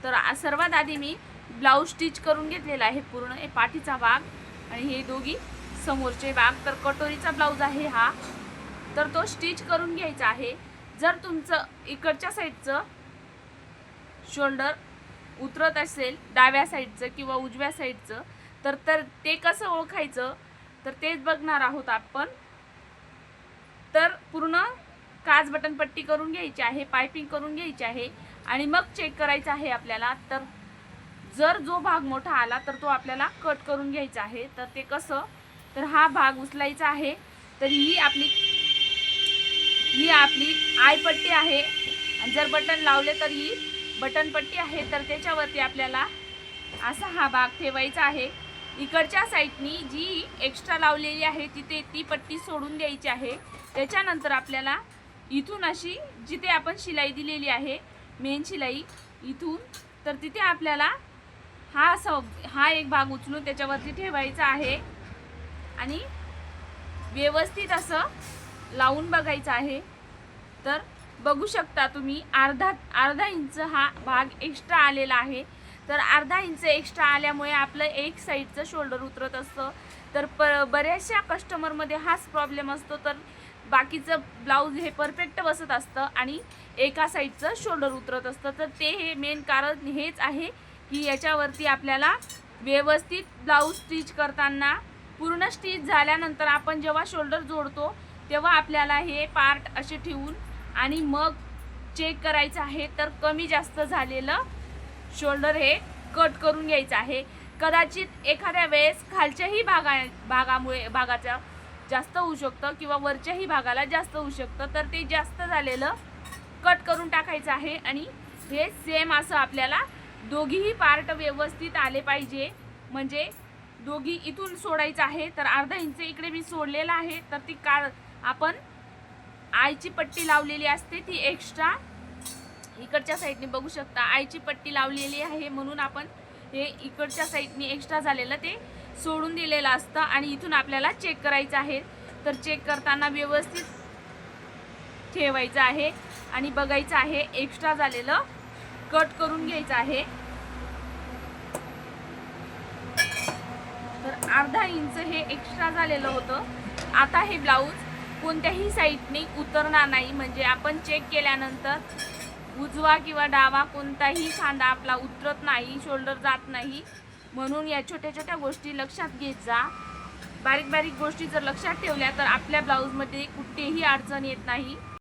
तर सर्वात आधी मी ब्लाऊज स्टिच करून घेतलेला आहे पूर्ण हे पाठीचा भाग आणि हे दोघी समोरचे भाग। तर कटोरीचा ब्लाऊज आहे हा, तर तो स्टिच करून घ्यायचा आहे। जर तुमचं इकडच्या साईडचं शोल्डर उतरत असेल डाव्या साईडचं किंवा उजव्या साईडचं तर ते कसं ओळखायचं तर तेच बघणार आहोत आपण। तर पूर्ण काज बटन पट्टी करून घ्यायची आहे, पाइपिंग करून घ्यायची आहे आणि मग चेक करायचं आहे आपल्याला। तर जर जो भाग मोठा आला तर तो आपल्याला कट करून घ्यायचा आहे। तर ते कसं तर हा भाग उचलायचा आहे। तर ही आपली आय पट्टी आहे आणि जर बटन लावले तर ही बटन पट्टी आहे। तर त्याच्यावरती आपल्याला असा हा भाग ठेवायचा आहे। इकडच्या साईडनी जी एक्स्ट्रा लावलेली आहे तिथे ती पट्टी सोडून द्यायची आहे। त्याच्यानंतर आपल्याला इथून अशी जिथे आपण शिलाई दिलेली आहे मेन शिलाई इथून, तर तिथे आपल्याला हा एक भाग उचलून त्याच्यावरती ठेवायचा आहे आणि व्यवस्थित असं लावून बघायचं आहे। तर बघू शकता तुम्ही अर्धा इंच हा भाग एक्स्ट्रा आलेला आहे। तर अर्धा इंच एक्स्ट्रा आल्यामुळे आपलं एक साईडचं शोल्डर उतरत असतं। तर बऱ्याचशा कस्टमरमध्ये हाच प्रॉब्लेम असतो। तर बाकीचं ब्लाऊज हे परफेक्ट बसत असतं आणि एका साईडचं शोल्डर उतरत असतं। तर ते हे मेन कारण हेच आहे की याच्यावरती आपल्याला व्यवस्थित ब्लाऊज स्टिच करताना पूर्ण स्टिच झाल्यानंतर आपण जेव्हा शोल्डर जोडतो तेव्हा आपल्याला हे पार्ट असे ठेवून आणि मग चेक करायचं आहे। तर कमी जास्त झालेलं शोल्डर हे कट करून घ्यायचं आहे। कदाचित एखाद्या वेळेस खालच्याही भागाचा जास्त होऊ शकतं किंवा वरच्याही भागाला जास्त होऊ शकतं। तर ते जास्त झालेलं कट करून टाकायचं आहे आणि हे सेम असं आपल्याला दोघीही पार्ट व्यवस्थित आले पाहिजे। म्हणजे दोघी इथून सोडायचं आहे तर अर्धा इंच इकडे मी सोडलेला आहे। तर ती आपण आयची पट्टी लावलेली असते ती एक्स्ट्रा इकडच्या साईडने बघू शकता आयची पट्टी लावलेली आहे म्हणून आपण हे इकडच्या साईडने एक्स्ट्रा झालेलं ते सोडून दिलेलं असतं आणि इथून आपल्याला चेक करायचं आहे। तर चेक करताना व्यवस्थित ठेवायचं आहे आणि बघायचं आहे एक्स्ट्रा झालेलं कट करून घ्यायचं आहे। तर अर्धा इंच हे एक्स्ट्रा झालेलं होतं। आता हे ब्लाऊज कोणत्याही साईडने उतरणार नाही, म्हणजे आपण चेक केल्यानंतर उजवा किंवा डावा कोणताही खांदा आपला उतरत नाही, शोल्डर जात नाही। म्हणून या छोट्या छोट्या गोष्टी लक्षात घेत जा। बारीक बारीक गोष्टी जर लक्षात ठेवल्या तर आपल्या ब्लाऊजमध्ये कुठेही अडचण येत नाही।